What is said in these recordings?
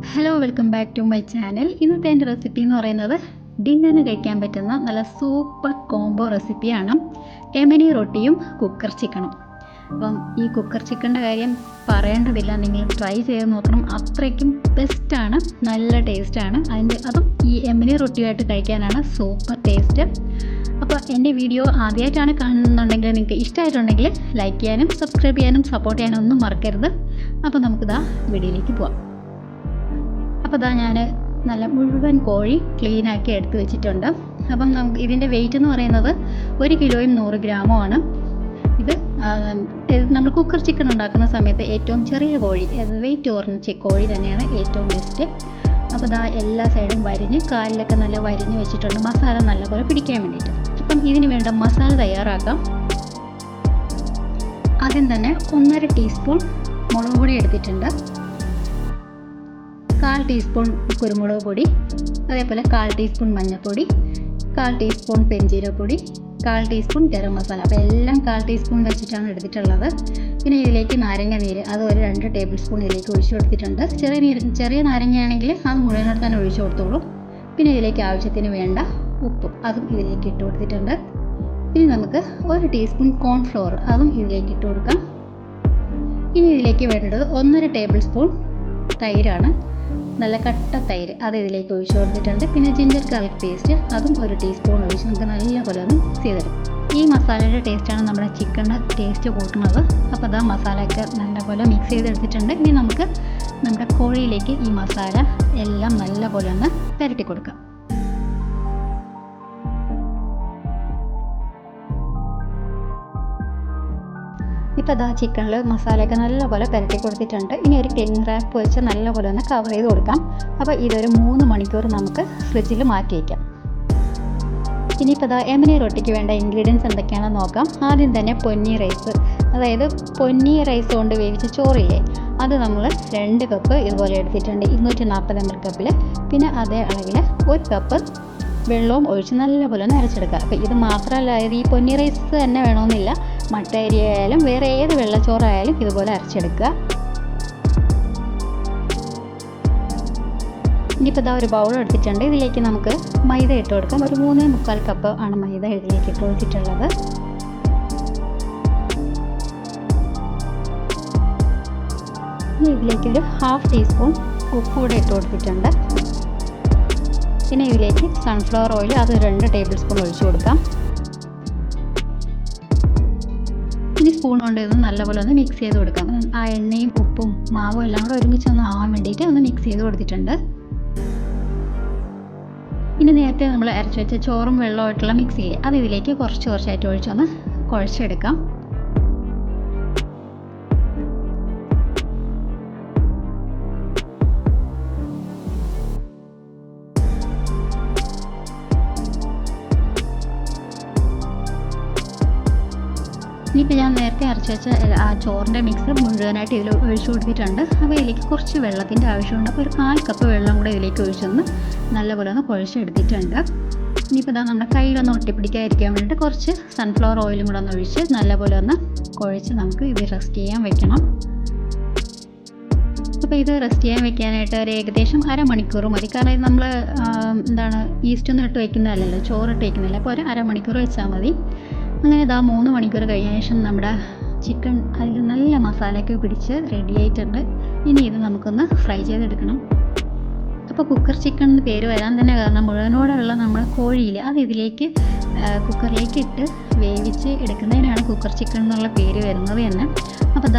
Hello welcome back to my channel. ഇന്നത്തെ എൻ്റെ recipe എന്ന് പറയുന്നത് ഡിന്നറിന് കഴിക്കാൻ പറ്റുന്ന നല്ല സൂപ്പർ കോംബോ റെസിപ്പിയാണ്. യമനി റൊട്ടിയും കുക്കർ ചിക്കനും. അപ്പം ഈ കുക്കർ ചിക്കൻ്റെ കാര്യം പറയേണ്ടതില്ല, നിങ്ങൾ ട്രൈ ചെയ്ത് നോക്കണം. അത്രയ്ക്കും ബെസ്റ്റാണ്, നല്ല ടേസ്റ്റാണ്. അതും ഈ യമനി റൊട്ടിയായിട്ട് കഴിക്കാനാണ് സൂപ്പർ ടേസ്റ്റ്. അപ്പോൾ എൻ്റെ വീഡിയോ ആദ്യമായിട്ടാണ് കാണുന്നുണ്ടെങ്കിൽ നിങ്ങൾക്ക് ഇഷ്ടമായിട്ടുണ്ടെങ്കിൽ ലൈക്ക് ചെയ്യാനും സബ്സ്ക്രൈബ് ചെയ്യാനും സപ്പോർട്ട് ചെയ്യാനും ഒന്നും മറക്കരുത്. അപ്പോൾ നമുക്കിതാ വീഡിയോയിലേക്ക് പോവാം. അപ്പോൾ ഞാൻ നല്ല മുഴുവൻ കോഴി ക്ലീനാക്കി എടുത്ത് വെച്ചിട്ടുണ്ട്. അപ്പം നമുക്ക് ഇതിൻ്റെ വെയിറ്റ് എന്ന് പറയുന്നത് 1 കിലോയും 100 ഗ്രാമുമാണ്. ഇത് നമ്മൾ കുക്കർ ചിക്കൻ ഉണ്ടാക്കുന്ന സമയത്ത് ഏറ്റവും ചെറിയ കോഴി, വെയിറ്റ് കുറഞ്ഞ കോഴി തന്നെയാണ് ഏറ്റവും ബെസ്റ്റ്. അപ്പോൾ എല്ലാ സൈഡും വരിഞ്ഞ് കാലിലൊക്കെ നല്ല വരിഞ്ഞ് വെച്ചിട്ടുണ്ട്, മസാല നല്ലപോലെ പിടിക്കാൻ വേണ്ടിയിട്ട്. അപ്പം ഇതിന് വേണ്ട മസാല തയ്യാറാക്കാം. ആദ്യം തന്നെ 1.5 ടീസ്പൂൺ മുളക് പൊടി എടുത്തിട്ടുണ്ട്, 1/4 ടീസ്പൂൺ കുരുമുളക് പൊടി, അതേപോലെ 1/4 ടീസ്പൂൺ മഞ്ഞൾപ്പൊടി, 1/4 ടീസ്പൂൺ പെരിഞ്ജീരകപ്പൊടി, 1/4 ടീസ്പൂൺ ഗരം മസാല. അപ്പോൾ എല്ലാം 1/4 ടീസ്പൂൺ വെച്ചിട്ടാണ് എടുത്തിട്ടുള്ളത്. പിന്നെ ഇതിലേക്ക് നാരങ്ങ നീര്, അത് ഒരു 2 ടേബിൾ സ്പൂൺ ഇതിലേക്ക് ഒഴിച്ചു കൊടുത്തിട്ടുണ്ട്. ചെറിയ നാരങ്ങയാണെങ്കിൽ അത് മുഴുവനോട് തന്നെ ഒഴിച്ചു കൊടുത്തോളൂ. പിന്നെ ഇതിലേക്ക് ആവശ്യത്തിന് വേണ്ട ഉപ്പും അതും ഇതിലേക്ക് ഇട്ട് കൊടുത്തിട്ടുണ്ട്. ഇനി നമുക്ക് 1 ടീസ്പൂൺ കോൺഫ്ലോർ, അതും ഇതിലേക്ക് ഇട്ട് കൊടുക്കാം. ഇനി ഇതിലേക്ക് വേണ്ടത് 1.5 ടേബിൾ സ്പൂൺ തൈരാണ്, നല്ല കട്ട തൈര്, അത് ഇതിലേക്ക് ഒഴിച്ചു കൊടുത്തിട്ടുണ്ട്. പിന്നെ ജിഞ്ചർ ഗാർലിക് പേസ്റ്റ്, അതും 1 ടീസ്പൂൺ ഒഴിച്ച് നമുക്ക് നല്ലപോലെ ഒന്ന് മിക്സ് ചെയ്തെടുക്കും. ഈ മസാലയുടെ ടേസ്റ്റാണ് നമ്മുടെ ചിക്കൻ്റെ ടേസ്റ്റ് കൂട്ടുന്നത്. അപ്പോൾ മസാലയൊക്കെ നല്ലപോലെ മിക്സ് ചെയ്തെടുത്തിട്ടുണ്ട്. ഇനി നമുക്ക് നമ്മുടെ കോഴിയിലേക്ക് ഈ മസാല എല്ലാം നല്ലപോലെ ഒന്ന് പുരട്ടി കൊടുക്കാം. ഇപ്പോൾ ചിക്കനിൽ മസാലയൊക്കെ നല്ലപോലെ പുരട്ടി കൊടുത്തിട്ടുണ്ട്. ഇനി ഒരു ക്ലിംഗ് റാപ്പ് വെച്ച് നല്ലപോലെ ഒന്ന് കവർ ചെയ്ത് കൊടുക്കാം. അപ്പോൾ ഇതൊരു 3 മണിക്കൂർ നമുക്ക് ഫ്രിഡ്ജിൽ മാറ്റി വയ്ക്കാം. ഇനിയിപ്പോൾ യമനി റൊട്ടിക്ക് വേണ്ട ഇൻഗ്രീഡിയൻസ് എന്തൊക്കെയാണെന്ന് നോക്കാം. ആദ്യം തന്നെ പൊന്നി റൈസ്, അതായത് പൊന്നി റൈസ് കൊണ്ട് വേവിച്ച ചോറില്ലേ, അത് നമ്മൾ 2 കപ്പ് ഇതുപോലെ എടുത്തിട്ടുണ്ട്, 240 ml കപ്പിൽ. പിന്നെ അതേ അളവിൽ 1 കപ്പ് വെള്ളവും ഒഴിച്ച് നല്ലപോലെ ഒന്ന് അരച്ചെടുക്കുക. അപ്പോൾ ഇത് മാത്രമല്ല, ഈ പൊന്നി റൈസ് തന്നെ വേണമെന്നില്ല, മട്ട അരി ആയാലും വേറെ ഏത് വെള്ളച്ചോറായാലും ഇതുപോലെ അരച്ചെടുക്കുക. ഇനിയിപ്പോൾ ഒരു ബൗൾ എടുത്തിട്ടുണ്ട്, ഇതിലേക്ക് നമുക്ക് മൈദ ഇട്ട് കൊടുക്കാം. ഒരു 3.25 കപ്പ് ആണ് മൈദ ഇതിലേക്ക് ഇട്ട് കൊടുത്തിട്ടുള്ളത്. ഇനി ഇതിലേക്കൊരു 1/2 ടീസ്പൂൺ ഉപ്പ് കൂടെ ഇട്ട് കൊടുത്തിട്ടുണ്ട്. പിന്നെ ഇതിലേക്ക് സൺഫ്ലവർ ഓയിൽ, അത് 2 ടേബിൾ സ്പൂൺ ഒഴിച്ചു കൊടുക്കാം. ഇനി സ്പൂൺ കൊണ്ട് ഇത് നല്ലപോലെ ഒന്ന് മിക്സ് ചെയ്ത് കൊടുക്കാം. ആ എണ്ണയും ഉപ്പും മാവും എല്ലാം കൂടെ ഒരുമിച്ച് ഒന്ന് ആവാൻ വേണ്ടിയിട്ട് ഒന്ന് മിക്സ് ചെയ്ത് കൊടുത്തിട്ടുണ്ട്. ഇനി നേരത്തെ നമ്മൾ അരച്ച് വെച്ച ചോറും വെള്ളമായിട്ടുള്ള മിക്സ് ചെയ്യുക, അത് ഇതിലേക്ക് കുറച്ചായിട്ട് ഒഴിച്ചൊന്ന് കുഴച്ചെടുക്കാം. ഇനിയിപ്പോൾ ഞാൻ നേരത്തെ അരച്ച് വെച്ച ആ ചോറിൻ്റെ മിക്സ് മുഴുവനായിട്ട് ഇതിൽ ഒഴിച്ചു കൊടുത്തിട്ടുണ്ട്. അപ്പോൾ ഇതിലേക്ക് കുറച്ച് വെള്ളത്തിൻ്റെ ആവശ്യമുണ്ട്. അപ്പോൾ ഒരു 1/4 കപ്പ് വെള്ളം കൂടെ ഇതിലേക്ക് ഒഴിച്ചൊന്ന് നല്ലപോലെ ഒന്ന് കുഴച്ചെടുത്തിട്ടുണ്ട്. ഇനിയിപ്പോൾ നമ്മുടെ കയ്യിലൊന്ന് ഒട്ടിപ്പിടിക്കാതിരിക്കാൻ വേണ്ടിയിട്ട് കുറച്ച് സൺഫ്ലവർ ഓയിലും കൂടെ ഒന്ന് ഒഴിച്ച് നല്ലപോലെ ഒന്ന് കുഴച്ച് നമുക്ക് ഇത് റെസ്റ്റ് ചെയ്യാൻ വെക്കണം. അപ്പോൾ ഇത് റെസ്റ്റ് ചെയ്യാൻ വെക്കാനായിട്ട് ഒരു ഏകദേശം 1/2 മണിക്കൂർ മതി. കാരണം നമ്മൾ ഈസ്റ്റൊന്നും ഇട്ട് വയ്ക്കുന്നതല്ലല്ലോ, ചോറിട്ട് വയ്ക്കുന്നില്ല. അപ്പോൾ ഒരു 1/2 മണിക്കൂർ വെച്ചാൽ മതി. അങ്ങനെ 3 മണിക്കൂർ കഴിഞ്ഞ ശേഷം നമ്മുടെ ചിക്കൻ അതിൽ നല്ല മസാലയൊക്കെ പിടിച്ച് റെഡി ആയിട്ടുണ്ട്. ഇനി ഇത് നമുക്കൊന്ന് ഫ്രൈ ചെയ്തെടുക്കണം. അപ്പോൾ കുക്കർ ചിക്കൻ എന്ന് പേര് വരാൻ തന്നെ കാരണം മുഴുവനോടുള്ള നമ്മുടെ കോഴിയിൽ അത് ഇതിലേക്ക് കുക്കറിലേക്ക് ഇട്ട് വേവിച്ച് എടുക്കുന്നതിനാണ് കുക്കർ ചിക്കൻ എന്നുള്ള പേര് വരുന്നത് തന്നെ. അപ്പോൾ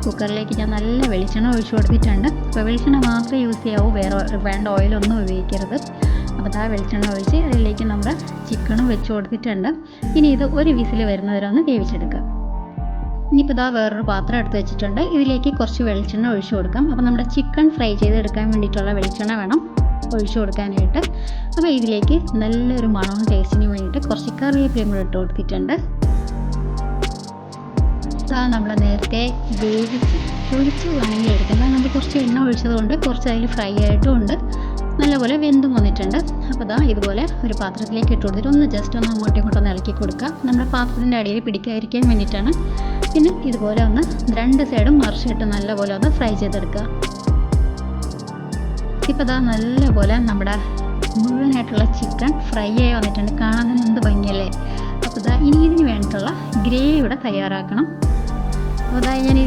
കുക്കറിലേക്ക് ഞാൻ നല്ല വെളിച്ചെണ്ണ ഒഴിച്ചു കൊടുത്തിട്ടുണ്ട്. അപ്പോൾ വെളിച്ചെണ്ണ മാത്രമേ യൂസ് ചെയ്യാവൂ, വേണ്ട ഓയിലൊന്നും ഉപയോഗിക്കരുത്. അപ്പോൾ വെളിച്ചെണ്ണ ഒഴിച്ച് അതിലേക്ക് നമ്മുടെ ചിക്കനും വെച്ച് കൊടുത്തിട്ടുണ്ട്. ഇനി ഇത് ഒരു വിസിൽ വരുന്നവരെ ഒന്ന് വേവിച്ചെടുക്കുക. ഇനിയിപ്പോൾ വേറൊരു പാത്രം എടുത്ത് വെച്ചിട്ടുണ്ട്, ഇതിലേക്ക് കുറച്ച് വെളിച്ചെണ്ണ ഒഴിച്ചു കൊടുക്കാം. അപ്പോൾ നമ്മുടെ ചിക്കൻ ഫ്രൈ ചെയ്തെടുക്കാൻ വേണ്ടിയിട്ടുള്ള വെളിച്ചെണ്ണ വേണം ഒഴിച്ചു കൊടുക്കാനായിട്ട്. അപ്പോൾ ഇതിലേക്ക് നല്ലൊരു മണവും ടേസ്റ്റിന് വേണ്ടിയിട്ട് കുറച്ച് കറിവേപ്പിലയും കൂടെ ഇട്ട് കൊടുത്തിട്ടുണ്ട്. നമ്മൾ നേരത്തെ ഒഴിച്ച് വേണമെങ്കിൽ എടുക്കാം. നമ്മൾ കുറച്ച് എണ്ണ ഒഴിച്ചതുകൊണ്ട് കുറച്ച് അതിൽ ഫ്രൈ ആയിട്ടും ഉണ്ട്, നല്ലപോലെ വെന്തും വന്നിട്ടുണ്ട്. അപ്പോൾ ഇതുപോലെ ഒരു പാത്രത്തിലേക്ക് ഇട്ട് കൊടുത്തിട്ട് ഒന്ന് ജസ്റ്റ് ഒന്ന് അങ്ങോട്ടും ഇങ്ങോട്ടൊന്ന് ഇളക്കി കൊടുക്കുക. നമ്മുടെ പാത്രത്തിൻ്റെ അടിയിൽ പിടിക്കാതിരിക്കാൻ വേണ്ടിയിട്ടാണ്. പിന്നെ ഇതുപോലെ ഒന്ന് 2 സൈഡും മറിച്ചിട്ട് നല്ലപോലെ ഒന്ന് ഫ്രൈ ചെയ്തെടുക്കുക. ഇപ്പോൾ ഇതാ നല്ലപോലെ നമ്മുടെ മുഴുവനായിട്ടുള്ള ചിക്കൻ ഫ്രൈ ആയി വന്നിട്ടുണ്ട്. കാണാൻ എന്ത് ഭംഗിയല്ലേ. അപ്പോൾ ഇതാ ഇനി ഇതിന് വേണ്ടിയിട്ടുള്ള ഗ്രേവി ഇവിടെ തയ്യാറാക്കണം. അപ്പോൾ അതായത് ഞാൻ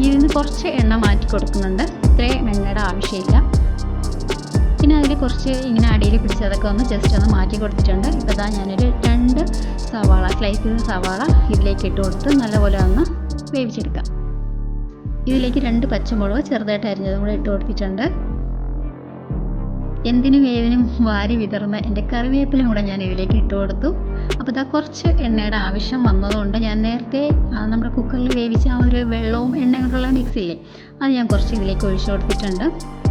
ഇതിന് കുറച്ച് എണ്ണ മാറ്റി കൊടുക്കുന്നുണ്ട്. ഇത്രയും എണ്ണയുടെ ആവശ്യമില്ല. പിന്നെ അതിൽ കുറച്ച് ഇങ്ങനെ അടിയിൽ പിടിച്ചതൊക്കെ ഒന്ന് ജസ്റ്റ് ഒന്ന് മാറ്റി കൊടുത്തിട്ടുണ്ട്. ഇപ്പോൾ ഇതാ ഞാനൊരു 2 സവാള സ്ലൈസ് ചെയ്ത സവാള ഇതിലേക്ക് ഇട്ട് കൊടുത്ത് നല്ലപോലെ ഒന്ന് വേവിച്ചെടുക്കാം. ഇതിലേക്ക് 2 പച്ചമുളക് ചെറുതായിട്ട് അരിഞ്ഞതും കൂടെ ഇട്ട് കൊടുത്തിട്ടുണ്ട്. എന്തിനും ഏതിനും വാരി വിതറുന്ന എൻ്റെ കറിവേപ്പിലും കൂടെ ഞാൻ ഇതിലേക്ക് ഇട്ട് കൊടുത്തു. അപ്പോൾ ഇതാ കുറച്ച് എണ്ണയുടെ ആവശ്യം വന്നതുകൊണ്ട് ഞാൻ നേരത്തെ നമ്മുടെ കുക്കറിൽ വേവിച്ച ആ ഒരു വെള്ളവും എണ്ണയും കൊണ്ടുള്ള മിക്സ് ഇല്ലേ, അത് ഞാൻ കുറച്ച് ഇതിലേക്ക് ഒഴിച്ചു കൊടുത്തിട്ടുണ്ട്.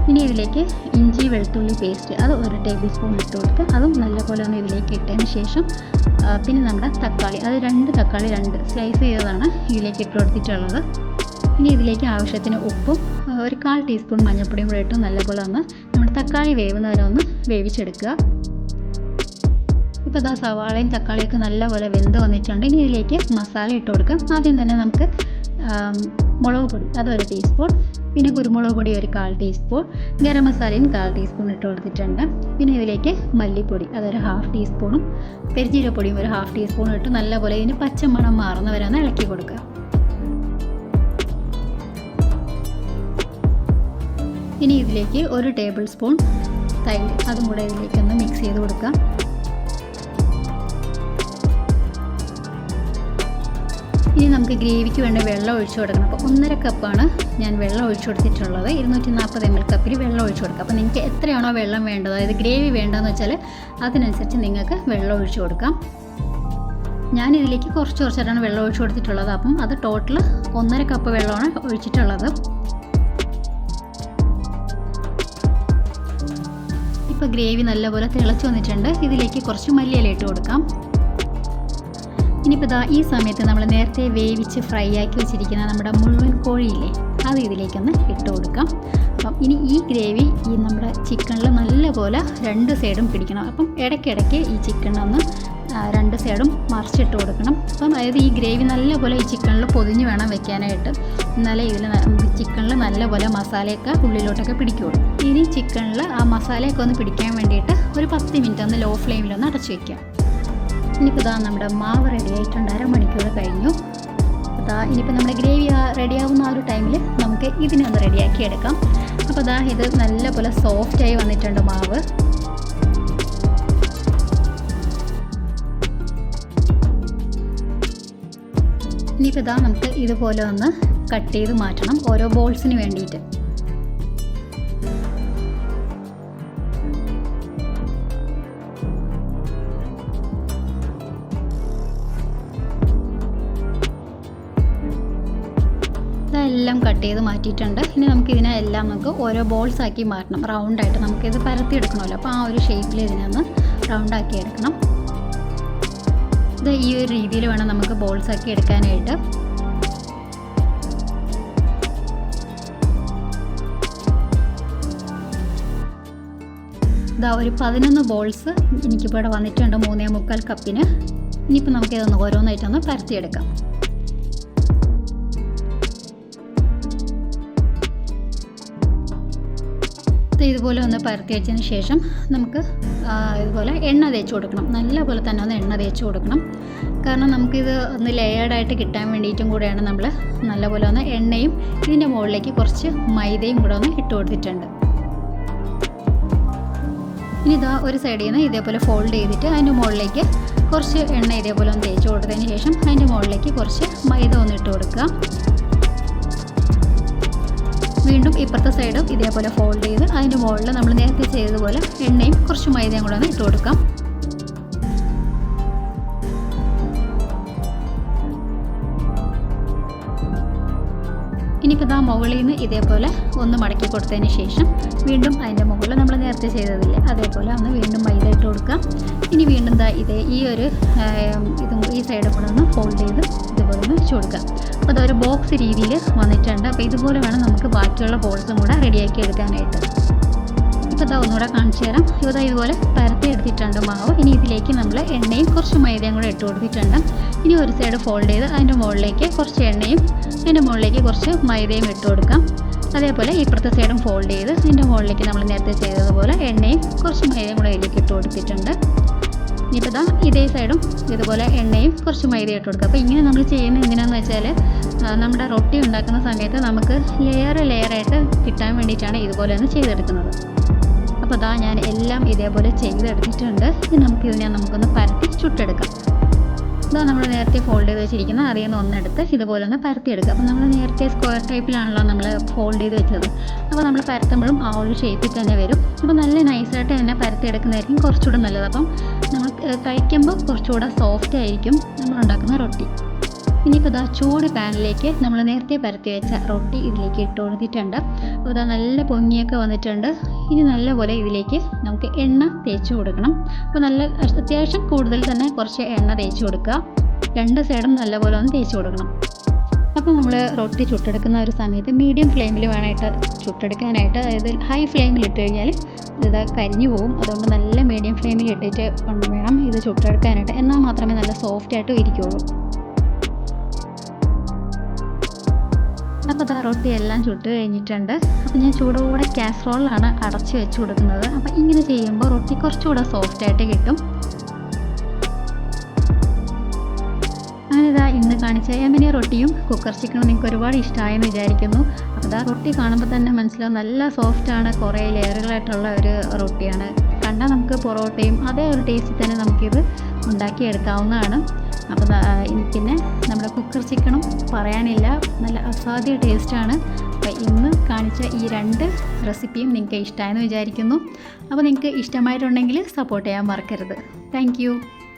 ഇനി ഇതിലേക്ക് ഇഞ്ചി വെളുത്തുള്ളി പേസ്റ്റ് അത് 1 ടേബിൾ സ്പൂൺ ഇട്ട് കൊടുത്ത് അതും നല്ലപോലെ ഒന്ന് ഇതിലേക്ക് ഇട്ടതിന് ശേഷം പിന്നെ നമ്മുടെ തക്കാളി അത് 2 തക്കാളി 2 സ്ലൈസ് ചെയ്തതാണ് ഇതിലേക്ക് ഇട്ട് കൊടുത്തിട്ടുള്ളത്. ഇനി ഇതിലേക്ക് ആവശ്യത്തിന് ഉപ്പും 1/4 ടീസ്പൂൺ മഞ്ഞൾപ്പൊടിയും കൂടെ ഇട്ട് നല്ലപോലെ ഒന്ന് നമ്മുടെ തക്കാളി വേവുന്നവരെ ഒന്ന് വേവിച്ചെടുക്കുക. ഇപ്പോൾ ഇതാ സവാളയും തക്കാളിയൊക്കെ നല്ലപോലെ വെന്ത് വന്നിട്ടുണ്ട്. ഇനി ഇതിലേക്ക് മസാല ഇട്ട് കൊടുക്കാം. ആദ്യം തന്നെ നമുക്ക് മുളക് പൊടി അത് 1 ടീസ്പൂൺ, പിന്നെ കുരുമുളക് പൊടി 1/4 ടീസ്പൂൺ, ഗരം മസാലയും 1/4 ടീസ്പൂൺ ഇട്ട് കൊടുത്തിട്ടുണ്ട്. പിന്നെ ഇതിലേക്ക് മല്ലിപ്പൊടി അതൊരു 1/2 ടീസ്പൂണും പെരുംജീരകപ്പൊടിയും 1/2 ടീസ്പൂണും ഇട്ട് നല്ലപോലെ ഇതിന് പച്ചമണം മാറുന്നവരെ ഒന്ന് ഇളക്കി കൊടുക്കുക. ഇനി ഇതിലേക്ക് 1 ടേബിൾ സ്പൂൺ തൈര് അതും കൂടെ ഇതിലേക്കൊന്ന് മിക്സ് ചെയ്ത് കൊടുക്കാം. ഇനി നമുക്ക് ഗ്രേവിക്ക് വേണ്ട വെള്ളം ഒഴിച്ചു കൊടുക്കണം. അപ്പോൾ 1.5 കപ്പാണ് ഞാൻ വെള്ളം ഒഴിച്ചു കൊടുത്തിട്ടുള്ളത്. 240 ml കപ്പിൽ വെള്ളം ഒഴിച്ചു കൊടുക്കുക. അപ്പോൾ നിങ്ങൾക്ക് എത്രയാണോ വെള്ളം വേണ്ടത്, അതായത് ഗ്രേവി വേണ്ടതെന്ന് വെച്ചാൽ അതിനനുസരിച്ച് നിങ്ങൾക്ക് വെള്ളം ഒഴിച്ചു കൊടുക്കാം. ഞാൻ ഇതിലേക്ക് കുറച്ചായിട്ടാണ് വെള്ളം ഒഴിച്ചു കൊടുത്തിട്ടുള്ളത്. അപ്പം അത് ടോട്ടൽ 1.5 കപ്പ് വെള്ളമാണ് ഒഴിച്ചിട്ടുള്ളത്. ഇപ്പോൾ ഗ്രേവി നല്ലപോലെ തിളച്ച് വന്നിട്ടുണ്ട്. ഇതിലേക്ക് കുറച്ച് മല്ലിയില ഇട്ട് കൊടുക്കാം. ഇനിയിപ്പോൾ ഈ സമയത്ത് നമ്മൾ നേരത്തെ വേവിച്ച് ഫ്രൈ ആക്കി വെച്ചിരിക്കുന്ന നമ്മുടെ മുഴുവൻ കോഴിയില്ലേ, അത് ഇതിലേക്കൊന്ന് ഇട്ട് കൊടുക്കാം. അപ്പം ഇനി ഈ ഗ്രേവി ഈ നമ്മുടെ ചിക്കനിൽ നല്ലപോലെ 2 സൈഡും പിടിക്കണം. അപ്പം ഇടയ്ക്കിടയ്ക്ക് ഈ ചിക്കനൊന്ന് 2 സൈഡും മറിച്ചിട്ട് കൊടുക്കണം. അപ്പം അതായത് ഈ ഗ്രേവി നല്ലപോലെ ഈ ചിക്കനിൽ പൊതിഞ്ഞ് വേണം വെക്കാനായിട്ട്. എന്നാലേ ഇതിൽ ചിക്കനിൽ നല്ലപോലെ മസാലയൊക്കെ ഉള്ളിലോട്ടൊക്കെ പിടിക്കുകയുള്ളൂ. ഇനി ചിക്കനിൽ ആ മസാലയൊക്കെ ഒന്ന് പിടിക്കാൻ വേണ്ടിയിട്ട് ഒരു 10 മിനിറ്റ് ഒന്ന് ലോ ഫ്ലെയിമിലൊന്ന് അടച്ചു വയ്ക്കാം. ഇനിയിപ്പോൾ നമ്മുടെ മാവ് റെഡി ആയിട്ടുണ്ട്. 1/2 മണിക്കൂർ കഴിഞ്ഞു. ഇനിയിപ്പോൾ നമ്മുടെ ഗ്രേവി റെഡിയാവുന്ന ആ ഒരു ടൈമിൽ നമുക്ക് ഇതിനൊന്ന് റെഡിയാക്കി എടുക്കാം. അപ്പോൾ ഇത് നല്ലപോലെ സോഫ്റ്റായി വന്നിട്ടുണ്ട് മാവ്. ഇനിയിപ്പോൾ നമുക്ക് ഇതുപോലെ ഒന്ന് കട്ട് ചെയ്ത് മാറ്റണം ഓരോ ബോൾസിന് വേണ്ടിയിട്ട്. ഇതെല്ലാം കട്ട് ചെയ്ത് മാറ്റിയിട്ടുണ്ട്. ഇനി നമുക്കിതിനെല്ലാം ഓരോ ബോൾസ് ആക്കി മാറ്റണം. റൗണ്ടായിട്ട് നമുക്കിത് പരത്തിയെടുക്കണമല്ലോ. അപ്പോൾ ആ ഒരു ഷേപ്പിൽ ഇതിനൊന്ന് റൗണ്ടാക്കി എടുക്കണം. ഇത് ഈ ഒരു രീതിയിൽ വേണം നമുക്ക് ബോൾസ് ആക്കി എടുക്കാനായിട്ട്. ഒരു 11 ബോൾസ് എനിക്കിപ്പോൾ ഇവിടെ വന്നിട്ടുണ്ട് 3.25 കപ്പിന്. ഇനിയിപ്പോൾ നമുക്കിതൊന്ന് ഓരോന്നായിട്ടൊന്ന് പരത്തിയെടുക്കാം. ഇതുപോലെ ഒന്ന് പരത്തി വെച്ചതിന് ശേഷം നമുക്ക് ഇതുപോലെ എണ്ണ തേച്ച് കൊടുക്കണം. നല്ലപോലെ തന്നെ ഒന്ന് എണ്ണ തേച്ച് കൊടുക്കണം. കാരണം നമുക്കിത് ഒന്ന് ലെയേർഡായിട്ട് കിട്ടാൻ വേണ്ടിയിട്ടും കൂടെയാണ് നമ്മൾ നല്ലപോലെ ഒന്ന് എണ്ണയും ഇതിൻ്റെ മുകളിലേക്ക് കുറച്ച് മൈദയും കൂടെ ഒന്ന് ഇട്ട് കൊടുത്തിട്ടുണ്ട്. ഇനി ഒരു സൈഡിൽ നിന്ന് ഇതേപോലെ ഫോൾഡ് ചെയ്തിട്ട് അതിൻ്റെ മുകളിലേക്ക് കുറച്ച് എണ്ണ ഇതേപോലെ ഒന്ന് തേച്ച് കൊടുത്തതിന് ശേഷം അതിൻ്റെ മുകളിലേക്ക് കുറച്ച് മൈദ ഒന്ന് ഇട്ട് കൊടുക്കുക. വീണ്ടും ഇപ്പുറത്തെ സൈഡും ഇതേപോലെ ഫോൾഡ് ചെയ്ത് അതിൻ്റെ മുകളിൽ നമ്മൾ നേരത്തെ ചെയ്തതുപോലെ എണ്ണയും കുറച്ച് മൈദയും കൂടെ ഒന്ന് ഇട്ട് കൊടുക്കാം. ഇനിയിപ്പോൾ മുകളിൽ നിന്ന് ഇതേപോലെ ഒന്ന് മടക്കി കൊടുത്തതിന് ശേഷം വീണ്ടും അതിൻ്റെ മുകളിൽ നമ്മൾ നേരത്തെ ചെയ്തതില്ലേ അതേപോലെ ഒന്ന് വീണ്ടും മൈദ ഇട്ട് കൊടുക്കാം. ഇനി വീണ്ടും ഈ സൈഡും കൂടെ ഒന്ന് ഫോൾഡ് ചെയ്ത് ഇതുപോലെ ഒന്ന് വെച്ച് കൊടുക്കാം. അപ്പോൾ അതൊരു ബോക്സ് രീതിയിൽ വന്നിട്ടുണ്ട്. അപ്പോൾ ഇതുപോലെ വേണം നമുക്ക് ബാക്കിയുള്ള ബോൾസും കൂടെ റെഡിയാക്കി എടുക്കാനായിട്ട്. ഇപ്പോൾ ഒന്നുകൂടെ കാണിച്ചു തരാം. ഇതുപോലെ പരത്തി എടുത്തിട്ടുണ്ട് മാവ്. ഇനി ഇതിലേക്ക് നമ്മൾ എണ്ണയും കുറച്ച് മൈദയും കൂടെ ഇട്ട് കൊടുത്തിട്ടുണ്ട്. ഇനി ഒരു സൈഡ് ഫോൾഡ് ചെയ്ത് അതിൻ്റെ മുകളിലേക്ക് കുറച്ച് എണ്ണയും അതിൻ്റെ മുകളിലേക്ക് കുറച്ച് മൈദയും ഇട്ട് കൊടുക്കാം. അതേപോലെ ഇപ്പുറത്തെ സൈഡും ഫോൾഡ് ചെയ്ത് ഇതിൻ്റെ മുകളിലേക്ക് നമ്മൾ നേരത്തെ ചെയ്തതുപോലെ എണ്ണയും കുറച്ച് മൈദയും കൂടെ ഇതിലേക്ക് ഇട്ട് കൊടുത്തിട്ടുണ്ട്. ഇനിയിപ്പോൾ ഇതാ ഇതേ സൈഡും ഇതുപോലെ എണ്ണയും കുറച്ച് മൈദ ഇട്ട് കൊടുക്കുക. അപ്പോൾ ഇങ്ങനെ നമ്മൾ ചെയ്യുന്നത് എന്തിനാണെന്ന് വെച്ചാൽ നമ്മുടെ റൊട്ടി ഉണ്ടാക്കുന്ന സമയത്ത് നമുക്ക് ലെയറായിട്ട് കിട്ടാൻ വേണ്ടിയിട്ടാണ് ഇതുപോലെ ഒന്ന് ചെയ്തെടുക്കുന്നത്. അപ്പോൾ ഇതാ ഞാൻ എല്ലാം ഇതേപോലെ ചെയ്തെടുത്തിട്ടുണ്ട്. ഇനി നമുക്കൊന്ന് പരത്തി ചുട്ടെടുക്കാം. ഇതാ നമ്മൾ നേരത്തെ ഫോൾഡ് ചെയ്ത് വെച്ചിരിക്കുന്ന അറിയുന്ന ഒന്നെടുത്ത് ഇതുപോലെ ഒന്ന് പരത്തിയെടുക്കുക. അപ്പോൾ നമ്മൾ നേരത്തെ സ്ക്വയർ ടൈപ്പിലാണല്ലോ നമ്മൾ ഫോൾഡ് ചെയ്ത് വെച്ചത്. അപ്പോൾ നമ്മൾ പരത്തുമ്പോഴും ആ ഒരു ഷേപ്പിൽ തന്നെ വരും. അപ്പോൾ നല്ല നൈസായിട്ട് തന്നെ പരത്തിയെടുക്കുന്നതായിരിക്കും കുറച്ചുകൂടെ നല്ലത്. അപ്പം നമ്മൾ കഴിക്കുമ്പോൾ കുറച്ചുകൂടെ സോഫ്റ്റ് ആയിരിക്കും നമ്മൾ ഉണ്ടാക്കുന്ന റൊട്ടി. ഇനിയിപ്പോൾ ഇതാ ചൂട് പാനിലേക്ക് നമ്മൾ നേരത്തെ പരത്തി വെച്ച റൊട്ടി ഇതിലേക്ക് ഇട്ട് കൊടുത്തിട്ടുണ്ട്. അപ്പോൾ ഇതാ നല്ല പൊങ്ങിയൊക്കെ വന്നിട്ടുണ്ട്. ഇനി നല്ലപോലെ ഇതിലേക്ക് നമുക്ക് എണ്ണ തേച്ച് കൊടുക്കണം. അപ്പോൾ അത്യാവശ്യം കൂടുതൽ തന്നെ കുറച്ച് എണ്ണ തേച്ച് കൊടുക്കുക. രണ്ട് സൈഡും നല്ലപോലെ ഒന്ന് തേച്ച് കൊടുക്കണം. അപ്പോൾ നമ്മൾ റൊട്ടി ചുട്ടെടുക്കുന്ന ഒരു സമയത്ത് മീഡിയം ഫ്ലെയിമിൽ വേണമായിട്ട് ചുട്ടെടുക്കാനായിട്ട്. അതായത് ഹൈ ഫ്ലെയിമിൽ ഇട്ട് കഴിഞ്ഞാൽ ഇത് കരിഞ്ഞു പോകും. അതുകൊണ്ട് നല്ല മീഡിയം ഫ്ലെയിമിൽ ഇട്ടിട്ട് വേണം ഇത് ചുട്ടെടുക്കാനായിട്ട്. എന്നാൽ മാത്രമേ നല്ല സോഫ്റ്റായിട്ടും ഇരിക്കുകയുള്ളൂ. അപ്പോൾ ഇതാ റൊട്ടി എല്ലാം ചുട്ട് കഴിഞ്ഞിട്ടുണ്ട്. അപ്പോൾ ഞാൻ ചൂടോടെ കാസറോളിലാണ് അടച്ച് വെച്ച് കൊടുക്കുന്നത്. അപ്പോൾ ഇങ്ങനെ ചെയ്യുമ്പോൾ റൊട്ടി കുറച്ചുകൂടെ സോഫ്റ്റായിട്ട് കിട്ടും. അങ്ങനെ ഇതാ ഇന്ന് കാണിച്ച യമനി റൊട്ടിയും കുക്കർ ചിക്കനും നിങ്ങൾക്ക് ഒരുപാട് ഇഷ്ടമായെന്ന് വിചാരിക്കുന്നു. അപ്പോൾ ഇതാ റൊട്ടി കാണുമ്പോൾ തന്നെ മനസ്സിലാവും നല്ല സോഫ്റ്റാണ്, കുറേ ലെയറുകളായിട്ടുള്ള ഒരു റൊട്ടിയാണ്. കണ്ടാൽ നമുക്ക് പൊറോട്ടയും അതേ ഒരു ടേസ്റ്റിൽ തന്നെ നമുക്കിത് ഉണ്ടാക്കിയെടുക്കാവുന്നതാണ്. അപ്പോൾ പിന്നെ നമ്മുടെ കുക്കർ ചിക്കനും പറയാനില്ല, നല്ല അസാധ്യ ടേസ്റ്റാണ്. അപ്പോൾ ഇന്ന് കാണിച്ച ഈ 2 റെസിപ്പിയും നിങ്ങൾക്ക് ഇഷ്ടമായെന്ന് വിചാരിക്കുന്നു. അപ്പോൾ നിങ്ങൾക്ക് ഇഷ്ടമായിട്ടുണ്ടെങ്കിൽ സപ്പോർട്ട് ചെയ്യാൻ മറക്കരുത്. Thank you.